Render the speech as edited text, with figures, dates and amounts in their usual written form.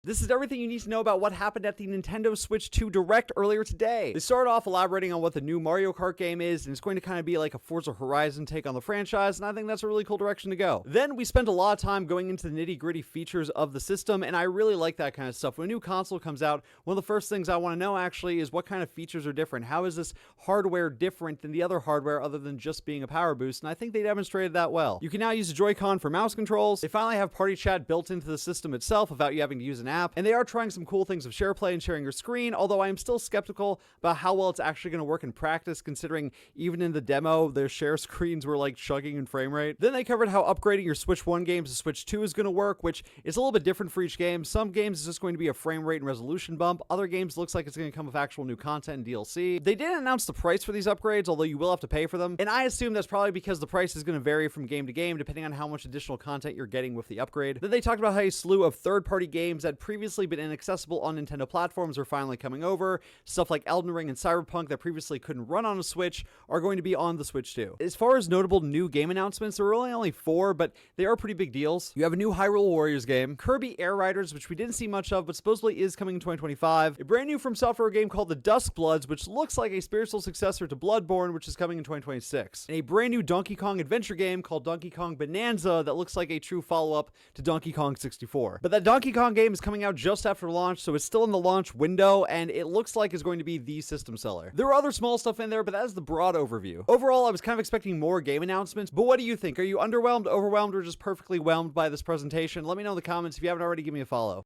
This is everything you need to know about what happened at the Nintendo Switch 2 Direct earlier today. They started off elaborating on what the new Mario Kart game is, and it's going to kind of be like a Forza Horizon take on the franchise, and I think that's a really cool direction to go. Then we spent a lot of time going into the nitty-gritty features of the system, and I really like that kind of stuff. When a new console comes out, one of the first things I want to know actually is what kind of features are different. How is this hardware different than the other hardware other than just being a power boost? And I think they demonstrated that well. You can now use a Joy-Con for mouse controls. They finally have party chat built into the system itself without you having to use an app, and they are trying some cool things of share play and sharing your screen, although I am still skeptical about how well it's actually going to work in practice, considering even in the demo, their share screens were like chugging in frame rate. Then they covered how upgrading your Switch 1 games to Switch 2 is going to work, which is a little bit different for each game. Some games is just going to be a frame rate and resolution bump. Other games looks like it's going to come with actual new content and DLC. They didn't announce the price for these upgrades, although you will have to pay for them, and I assume that's probably because the price is going to vary from game to game depending on how much additional content you're getting with the upgrade. Then they talked about how a slew of third-party games that had previously been inaccessible on Nintendo platforms are finally coming over. Stuff like Elden Ring and Cyberpunk that previously couldn't run on a Switch are going to be on the Switch too. As far as notable new game announcements, there are really only 4, but they are pretty big deals. You have a new Hyrule Warriors game, Kirby Air Riders, which we didn't see much of, but supposedly is coming in 2025, a brand new From Software game called The Dusk Bloods, which looks like a spiritual successor to Bloodborne, which is coming in 2026, and a brand new Donkey Kong adventure game called Donkey Kong Bonanza that looks like a true follow-up to Donkey Kong 64. But that Donkey Kong game is coming out just after launch, so it's still in the launch window, and it looks like it's going to be the system seller. There are other small stuff in there, but that is the broad overview. Overall, I was kind of expecting more game announcements, but what do you think? Are you underwhelmed, overwhelmed, or just perfectly whelmed by this presentation? Let me know in the comments. If you haven't already, give me a follow.